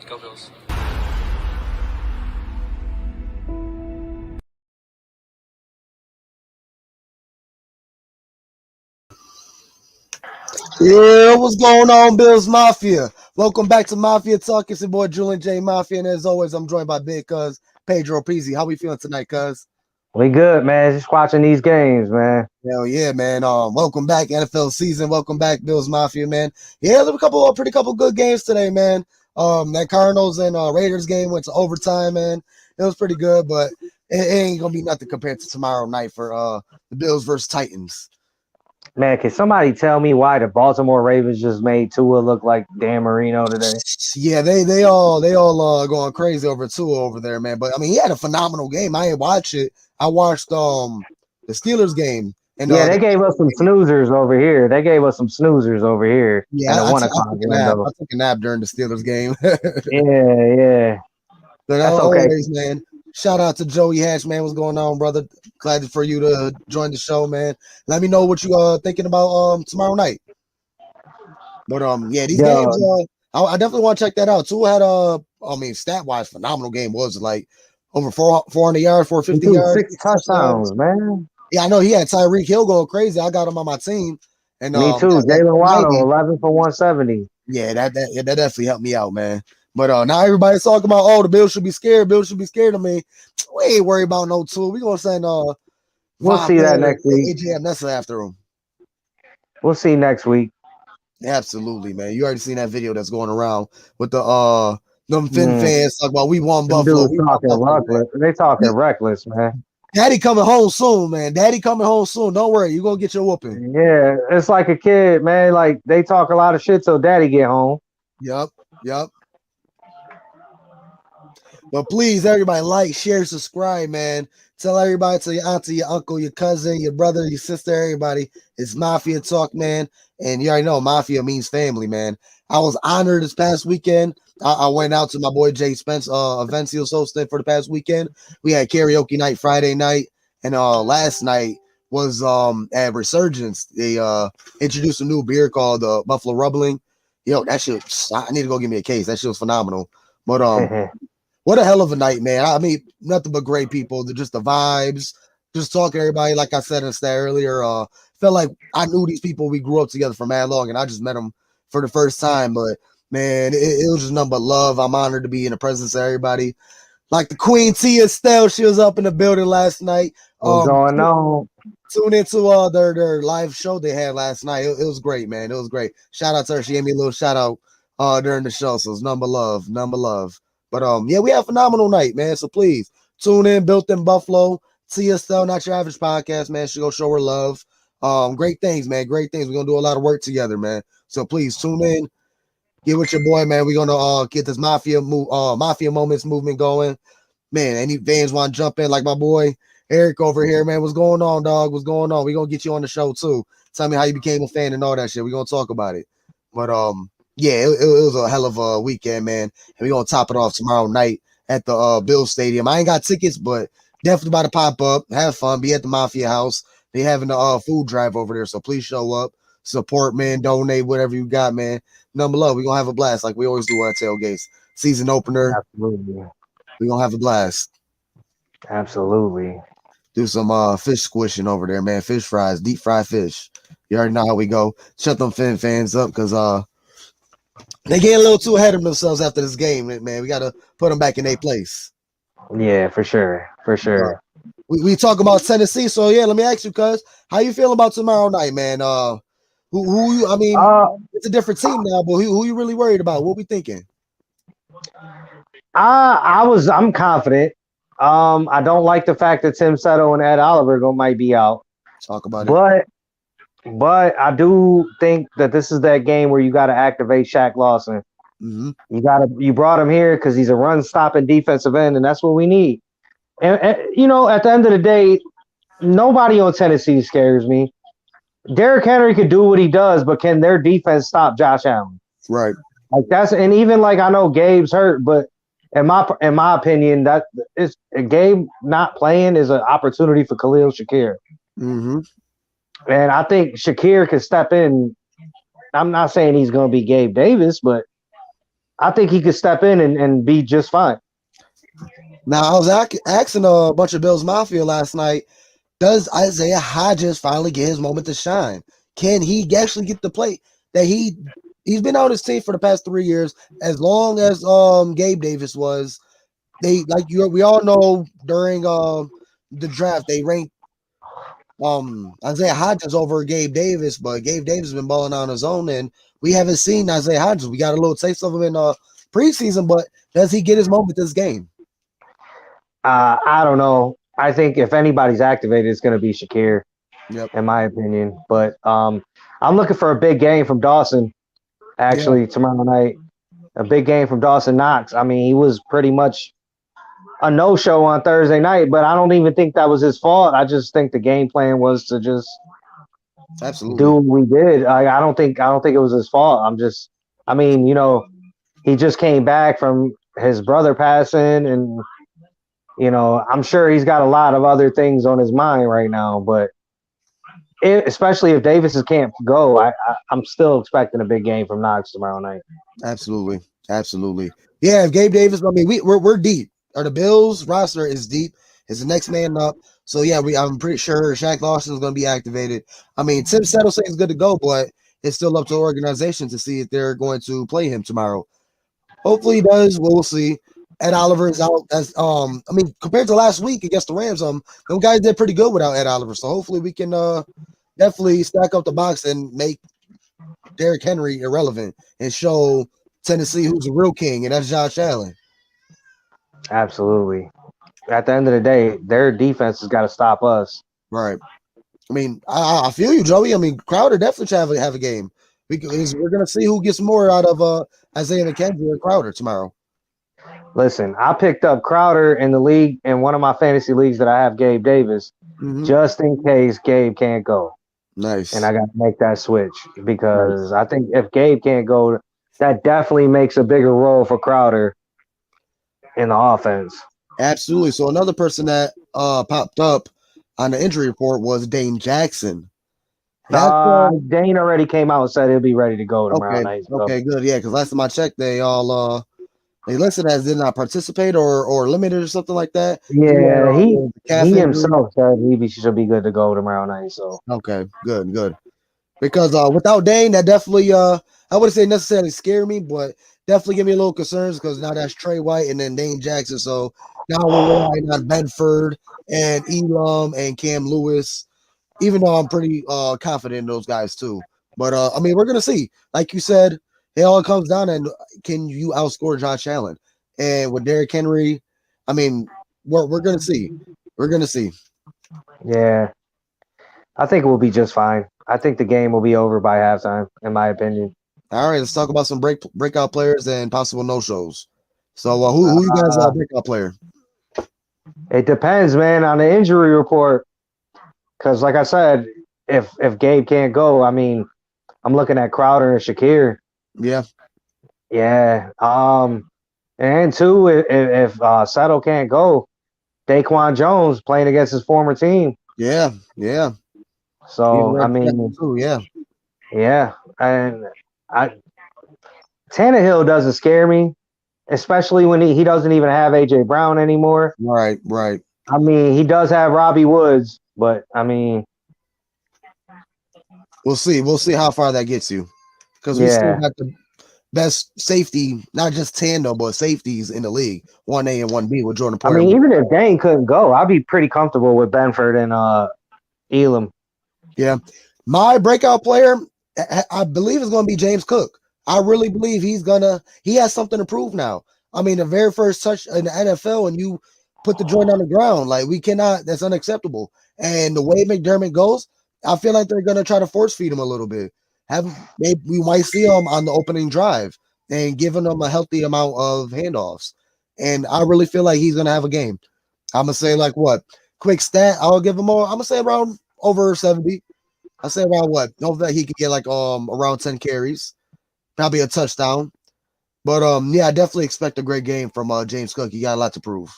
Go Bills. Yeah, what's going on, Bills Mafia? Welcome back to Mafia Talk. It's your boy Julian J. Mafia, and as always, I'm joined by Big Cuz Pedro Pizzi. How we feeling tonight, Cuz? We good, man. Just watching these games, man. Hell yeah, man. Welcome back, NFL season. Welcome back, Bills Mafia, man. Yeah, there were a couple good games today, man. That Cardinals and Raiders game went to overtime, man. It was pretty good, but it ain't gonna be nothing compared to tomorrow night for the Bills versus Titans. Man, can somebody tell me why the Baltimore Ravens just made Tua look like Dan Marino today? Yeah, they all going crazy over Tua over there, man. But I mean, he had a phenomenal game. I ain't watched it. I watched the Steelers game, and Yeah, they gave us some snoozers over here. yeah, in the I 1 took o'clock a nap. window. I took a nap during the Steelers game. Yeah. But That's okay. always, man. Shout out to Joey Hatch, man. What's going on, brother? Glad for you to join the show, man. Let me know what you thinking about tomorrow night. But yeah, these games, I definitely want to check that out. Tua had stat wise, phenomenal game. Was it like over 400 yards, 450 yards, 6 touchdowns, man. Yeah, I know he had Tyreek Hill going crazy. I got him on my team, and Me too. Jalen Waddle, 90, 11 for 170. Yeah, that definitely helped me out, man. But now everybody's talking about, the Bills should be scared. Bills should be scared of me. We ain't worried about no Tua. We gonna send We'll see that next week. AJ Nessa after him. We'll see next week. Absolutely, man. You already seen that video that's going around with the them Finn fans talk about we won Buffalo. They talking reckless, man. Daddy coming home soon, man. Daddy coming home soon. Don't worry, you gonna get your whooping. Yeah, it's like a kid, man. Like they talk a lot of shit till daddy get home. Yep. But please, everybody, like, share, subscribe, man. Tell everybody, tell your auntie, your uncle, your cousin, your brother, your sister, everybody. It's Mafia Talk, man. And you already know Mafia means family, man. I was honored this past weekend. I went out to my boy Jay Spence events he was hosting for the past weekend. We had karaoke night Friday night, and last night was at Resurgence. They introduced a new beer called Buffalo Rubbling. Yo, that shit, I need to go get me a case. That shit was phenomenal. But what a hell of a night, man. I mean, nothing but great people. Just the vibes, just talking to everybody. Like I said in the stat earlier, felt like I knew these people. We grew up together for mad long, and I just met them for the first time. But man, it was just nothing but love. I'm honored to be in the presence of everybody. Like the Queen Tia Estelle, she was up in the building last night. What's going on? Tune into their live show they had last night. It was great, man. It was great. Shout out to her. She gave me a little shout out during the show. So it's number love. But yeah, we had a phenomenal night, man. So please tune in. Built in Buffalo. Tia Estelle, Not Your Average Podcast, man. She gonna show her love. Great things, man. Great things. We're gonna do a lot of work together, man. So please tune in. Get with your boy, man. We're gonna get this Mafia Moments movement going. Man, any fans want to jump in like my boy Eric over here, man? What's going on, dog? What's going on? We're gonna get you on the show too. Tell me how you became a fan and all that shit. We're gonna talk about it. But yeah, it was a hell of a weekend, man. And we're gonna top it off tomorrow night at the Bills Stadium. I ain't got tickets, but definitely about to pop up, have fun, be at the Mafia House. They having a food drive over there, so please show up, support, man, donate, whatever you got, man. Number love, we're gonna have a blast like we always do at tailgates. Season opener. Absolutely. We're gonna have a blast. Absolutely. Do some fish squishing over there, man. Fish fries, deep fried fish. You already know how we go. Shut them fans up because they get a little too ahead of themselves after this game, man. We gotta put them back in their place. Yeah, for sure. We talk about Tennessee, so yeah, let me ask you, cuz, how you feel about tomorrow night, man? It's a different team now, but who you really worried about? What we thinking? I'm confident. I don't like the fact that Tim Settle and Ed Oliver might be out. Talk about it. But I do think that this is that game where you got to activate Shaq Lawson. Mm-hmm. You brought him here because he's a run-stopping defensive end, and that's what we need. And you know, at the end of the day, nobody on Tennessee scares me. Derrick Henry could do what he does, but can their defense stop Josh Allen? Right. Like and even like I know Gabe's hurt, but in my opinion, that is Gabe not playing is an opportunity for Khalil Shakir. Mm-hmm. And I think Shakir can step in. I'm not saying he's going to be Gabe Davis, but I think he could step in and be just fine. Now, I was asking a bunch of Bills Mafia last night, does Isaiah Hodgins finally get his moment to shine? Can he actually get the play that he's been on his team for the past 3 years? As long as Gabe Davis was, they like you we all know during the draft they ranked Isaiah Hodgins over Gabe Davis, but Gabe Davis has been balling on his own, and we haven't seen Isaiah Hodgins. We got a little taste of him in preseason, but does he get his moment this game? I don't know. I think if anybody's activated, it's going to be Shakir, Yep. in my opinion. But I'm looking for a big game from Dawson Yeah. actually tomorrow night. A big game from Dawson Knox. I mean, he was pretty much a no-show on Thursday night, but I don't even think that was his fault. I just think the game plan was to just do Absolutely. what we did. I don't think it was his fault. I mean, he just came back from his brother passing, and I'm sure he's got a lot of other things on his mind right now. But especially if Davis can't go, I'm still expecting a big game from Knox tomorrow night. Absolutely. Absolutely. Yeah, if Gabe Davis, I mean, we're deep. Or the Bills roster is deep. Is the next man up. So yeah, I'm pretty sure Shaq Lawson is going to be activated. I mean, Tim Settle saying he's good to go, but it's still up to the organization to see if they're going to play him tomorrow. Hopefully he does. We'll see. Ed Oliver is out. As I mean, compared to last week against the Rams, them guys did pretty good without Ed Oliver. So hopefully we can definitely stack up the box and make Derrick Henry irrelevant and show Tennessee who's the real king, and that's Josh Allen. Absolutely. At the end of the day, their defense has got to stop us. Right. I mean, I feel you, Joey. I mean, Crowder definitely should have a game. We're gonna see who gets more out of Isaiah McKenzie or Crowder tomorrow. Listen, I picked up Crowder in the league in one of my fantasy leagues that I have Gabe Davis, just in case Gabe can't go. Nice. And I got to make that switch because Nice. I think if Gabe can't go, that definitely makes a bigger role for Crowder in the offense. Absolutely. So another person that popped up on the injury report was Dane Jackson. That's Dane already came out and said he'll be ready to go tomorrow okay. night. So. Okay, good. Yeah, because last time I checked, they all they listed as did not participate or limited or something like that. Yeah, he Injury. himself said he should be good to go tomorrow night. So Okay, good. Because without Dane, that definitely I wouldn't say necessarily scare me, but definitely give me a little concerns because now that's Trey White and then Dane Jackson. So now we're relying on Benford and Elam and Cam Lewis, even though I'm pretty confident in those guys too. But I mean, we're gonna see. Like you said, it all comes down and can you outscore Josh Allen? And with Derrick Henry, I mean, we're gonna see. We're gonna see. yeah, I think we'll be just fine. I think the game will be over by halftime, in my opinion. All right, let's talk about some breakout players and possible no shows. So who you guys breakout player? It depends, man, on the injury report. Because, like I said, if Gabe can't go, I mean, I'm looking at Crowder and Shakir. Yeah. Yeah. And two, if Settle can't go, Daquan Jones playing against his former team. Yeah. So I mean, too, yeah. And Tannehill doesn't scare me, especially when he doesn't even have AJ Brown anymore. Right. I mean, he does have Robbie Woods, but I mean, we'll see. We'll see how far that gets you, because we still got the best safety, not just tandem, but safeties in the league, 1A and 1B with Jordan Poyer. I mean, even if Dane couldn't go, I'd be pretty comfortable with Benford and Elam. Yeah, my breakout player, I believe, is going to be James Cook. I really believe he has something to prove now. I mean, the very first touch in the NFL, and you put the joint on the ground, like we cannot. That's unacceptable. And the way McDermott goes, I feel like they're going to try to force feed him a little bit. We might see him on the opening drive and giving him a healthy amount of handoffs. And I really feel like he's going to have a game. I'm going to say like what? Quick stat, I'll give him more. I'm going to say around over 70. I say around what? Hope that he could get like around 10 carries, probably a touchdown. But yeah, I definitely expect a great game from James Cook. He got a lot to prove.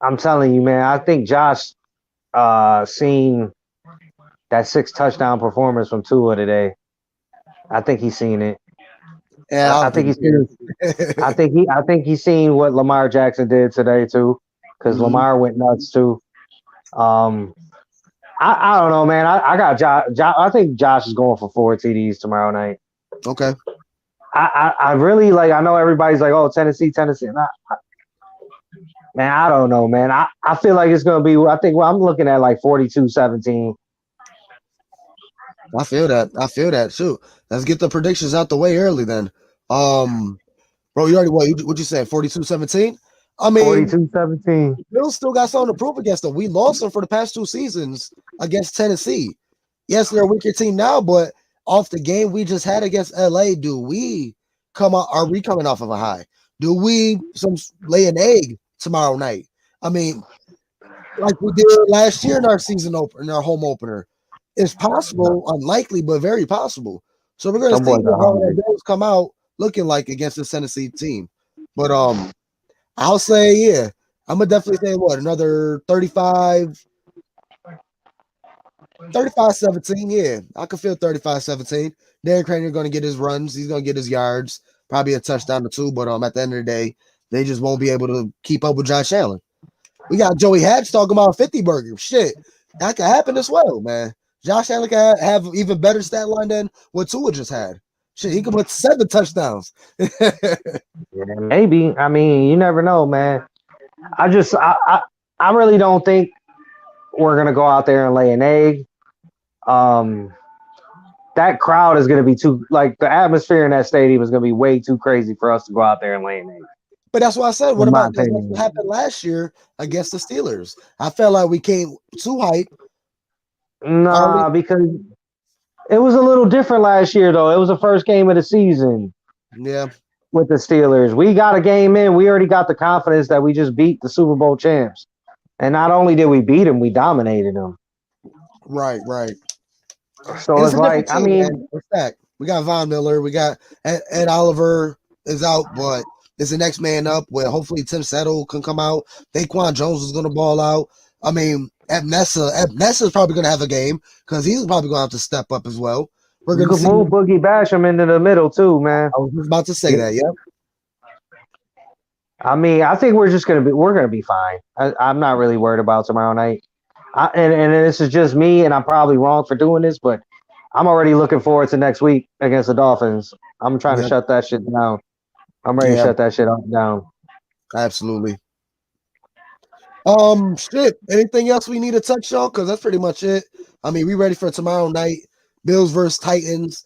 I'm telling you, man. I think Josh seen that 6 touchdown performance from Tua today. I think he's seen it. And I I'll give think you he's seen. here. I think he's seen what Lamar Jackson did today too, because Mhm. Lamar went nuts too. Um, I don't know, man. I got Josh. I think Josh is going for 4 TDs tomorrow night. Okay. I really like. I know everybody's like, oh, Tennessee, Tennessee. Man, I don't know, man. I feel like it's gonna be. I think I'm looking at like 42-17. I feel that. I feel that. Shoot. Let's get the predictions out the way early then. Um, bro, you already what you said? 42-17? I mean, 42-17. Bills still got something to prove against them. We lost them for the past 2 seasons against Tennessee. Yes, they're a weaker team now, but off the game we just had against LA, do we come out? Are we coming off of a high? Do we lay an egg tomorrow night? I mean, like we did last year in our season opener, in our home opener. It's possible, unlikely, but very possible. So we're gonna Them see boys are how the hungry. Bills come out looking like against the Tennessee team. But I'll say, yeah, I'm gonna definitely say what another 35-17. Yeah, I can feel 35-17. Derrick Henry gonna get his runs, he's gonna get his yards, probably a touchdown or two. But at the end of the day, they just won't be able to keep up with Josh Allen. We got Joey Hatch talking about 50 burger. Shit, that could happen as well, man. Josh Allen can have even better stat line than what Tua just had. Shit, he could put 7 touchdowns. Yeah, maybe. I mean, you never know, man. I just, I really don't think we're gonna go out there and lay an egg. Um, that crowd is gonna be too like the atmosphere in that stadium is gonna be way too crazy for us to go out there and lay an egg. But that's what I said. What In my about that's what opinion. happened last year against the Steelers? I felt like we came too hype. Early. Nah, because it was a little different last year though. It was the first game of the season Yeah, with the Steelers. We got a game in. We already got the confidence that we just beat the Super Bowl champs. And not only did we beat them, we dominated them. right. So And it's it's a different like, I team, mean, man. We're stacked. We got Von Miller. We got Ed Oliver is out, but it's the next man up. Where hopefully Tim Settle can come out. Daquan Jones is going to ball out. I mean, Nessa is probably going to have a game because he's probably going to have to step up as well. We're you going to could see. move Boogie Basham into the middle too, man. I was just about to say that. Yep. I mean, I think we're gonna be fine. I'm not really worried about tomorrow night. And this is just me, and I'm probably wrong for doing this, but I'm already looking forward to next week against the Dolphins. I'm trying to Yep. shut that shit down. I'm ready to Yeah. shut that shit down. Absolutely. Shit. Anything else we need to touch on? Because that's pretty much it. I mean, we ready for tomorrow night. Bills versus Titans.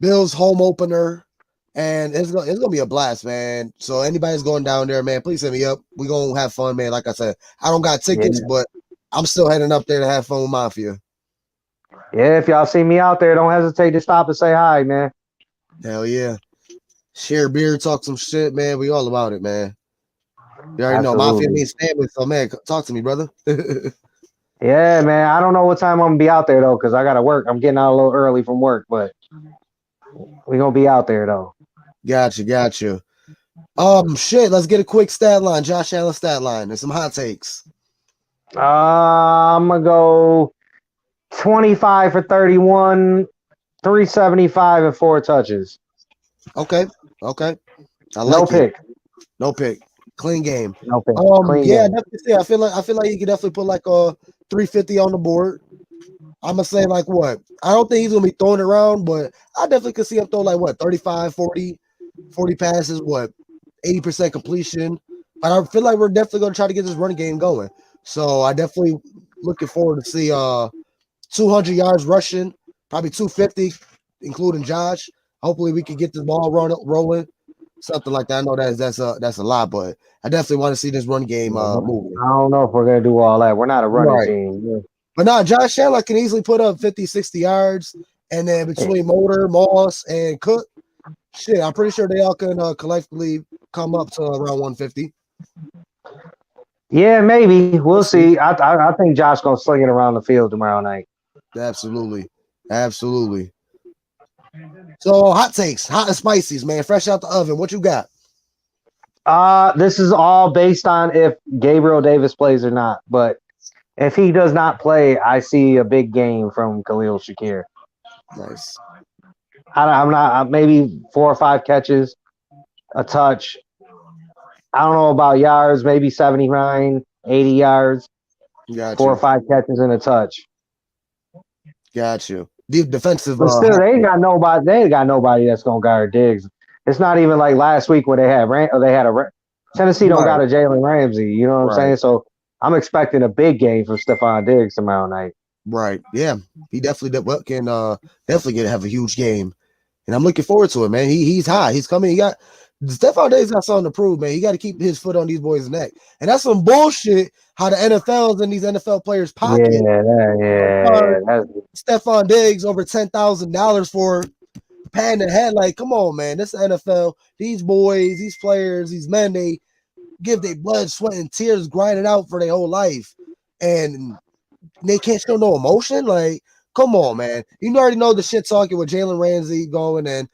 Bills home opener. And it's gonna be a blast, man. So anybody's going down there, man, please hit me up. We're gonna have fun, man. Like I said, I don't got Yeah, tickets, but I'm still heading up there to have fun with Mafia. yeah. If y'all see me out there, don't hesitate to stop and say hi, man. Hell yeah. Share beer, talk some shit, man. We all about it, man. You already know Mafia Absolutely. means family, so man, talk to me, brother. Yeah, man. I don't know what time I'm gonna be out there though, because I gotta work. I'm getting out a little early from work, but we gonna be out there though. Gotcha. Shit, let's get a quick stat line. Josh Allen stat line and some hot takes. I'm gonna go 25 for 31, 375 and 4 touches. Okay. I No like it. pick. No pick. Clean game. No pick. Clean Yeah, game. definitely say I feel like he could definitely put like a 350 on the board. I'm gonna say like what? I don't think he's gonna be throwing it around, but I definitely could see him throw like what 35, 40 passes, what 80% completion. But I feel like we're definitely gonna try to get this running game going. So I definitely looking forward to see 200 yards rushing, probably 250, including Josh. Hopefully we can get this ball rolling, something like that. I know that's a lot, but I definitely want to see this run game moving. I don't know if we're gonna do all that. We're not a running Right. team. But now Josh Allen can easily put up 50, 60 yards. And then between Motor, Moss, and Cook, shit, I'm pretty sure they all can collectively come up to around 150. Yeah, maybe we'll see. I think Josh gonna sling it around the field tomorrow night. Absolutely. So hot takes, hot and spices, man, fresh out the oven. What you got? This is all based on if Gabriel Davis plays or not. But if he does not play, I see a big game from Khalil Shakir. Nice. I'm not maybe 4 or 5 catches, a touch. I don't know about yards, maybe 79, 80 yards, Got 4 or 5 catches and a touch. got you. Deep defensive. But still, they ain't got nobody. They ain't got nobody that's gonna guard Diggs. It's not even like last week where they had Tennessee don't Right, got a Jalen Ramsey. You know what I'm right, saying? So I'm expecting a big game from Stefan Diggs tomorrow night. right. Yeah, he definitely can definitely get have a huge game, and I'm looking forward to it, man. He's high. He's coming. He got Stephon Diggs got something to prove, man. He got to keep his foot on these boys' neck, and that's some bullshit. How the NFL's in these NFL players' pocket. That's, Stephon Diggs over $10,000 for patting the head. Like, come on, man. This is the NFL. These boys, these players, these men, they give their blood, sweat, and tears grinding out for their whole life. And they can't show no emotion. Like, come on, man. You already know the shit talking with Jalen Ramsey going, and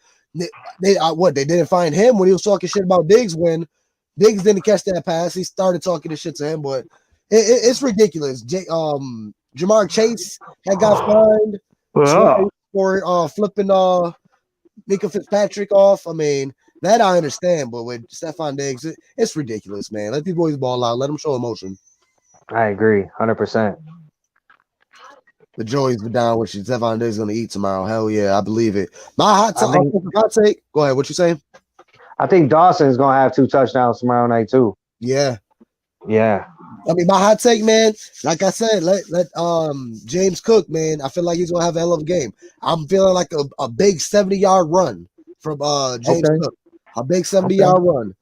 they didn't find him when he was talking shit about Diggs when Diggs didn't catch that pass. He started talking this shit to him, but it's ridiculous. Jamar Chase had got fined twice for flipping Mika Fitzpatrick off. I mean, that I understand, but with Stefon Diggs, it's ridiculous, man. Let these boys ball out. Let them show emotion. I agree, 100%. The Joey's been down with you. Stefon Diggs going to eat tomorrow. Hell yeah, I believe it. My hot take. Go ahead. What you saying? I think Dawson's gonna have 2 touchdowns tomorrow night too. Yeah. Yeah. I mean, my hot take, man. Like I said, let James Cook, man. I feel like he's gonna have a hell of a game. I'm feeling like a big 70-yard run from James Cook. A big 70-yard run.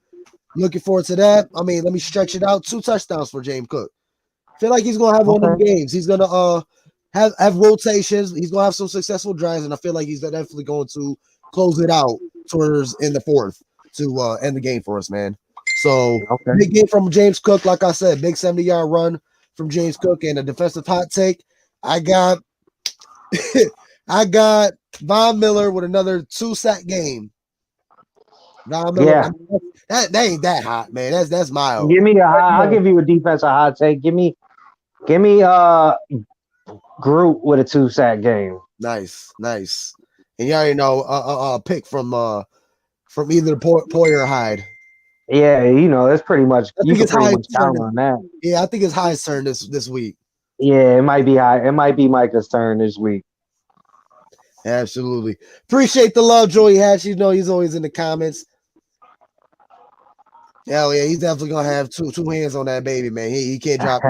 Looking forward to that. I mean, let me stretch it out. 2 touchdowns for James Cook. Feel like he's gonna have one of them games. He's gonna have rotations. He's gonna have some successful drives, and I feel like he's definitely going to close it out towards in the fourth to end the game for us, man. So big game from James Cook, like I said, big 70-yard run from James Cook, and a defensive hot take. I got Von Miller with another 2-sack game. Von Miller, Yeah. I mean, that ain't that hot, man. That's mild. Give me I'll give you a defensive hot take. Give me Groot with a 2-sack game. Nice. And you already know a pick from either Poyer or Hyde. Yeah, you know, it's pretty much you can pretty much count on that. Yeah, I think it's Hyde's turn this week. Yeah, it might be high. It might be Micah's turn this week. Absolutely. Appreciate the love, Joey Hatch. You know he's always in the comments. Hell yeah, he's definitely gonna have two hands on that baby, man. He can't drop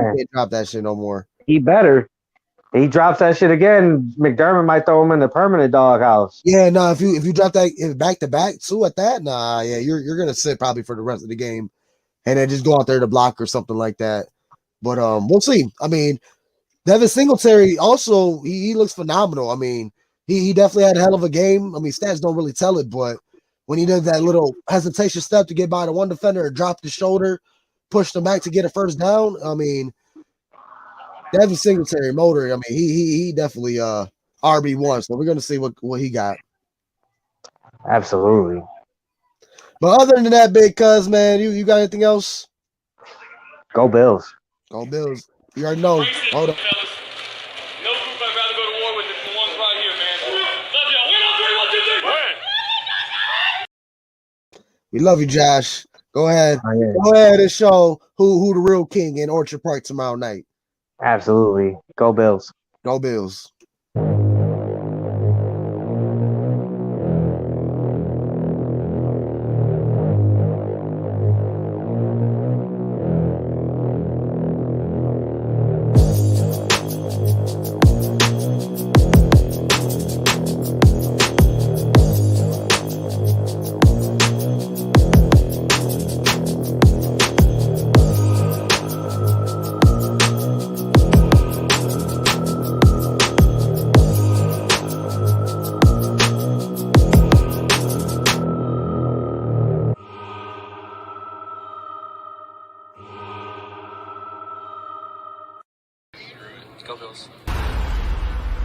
that shit no more. He better. He drops that shit again. McDermott might throw him in the permanent doghouse. Yeah, no. If you drop that back to back too at that, nah, yeah, you're gonna sit probably for the rest of the game, and then just go out there to block or something like that. But we'll see. I mean, Devin Singletary also he looks phenomenal. I mean, he definitely had a hell of a game. I mean, stats don't really tell it, but when he did that little hesitation step to get by the one defender, dropped his shoulder, pushed him back to get a first down. I mean, Devin Singletary motor. I mean, he definitely RB1. So we're gonna see what he got. Absolutely. But other than that, big cuz, man, you got anything else? Go Bills. Go Bills. You already know. Hold up. No group I'd rather go to war with than the ones right here, man. Love y'all. Win on 3, 1, 2, 3. Win. We love you, Josh. Go ahead. Oh, yeah. Go ahead and show who the real king in Orchard Park tomorrow night. Absolutely. Go Bills. Go Bills. Go Bills.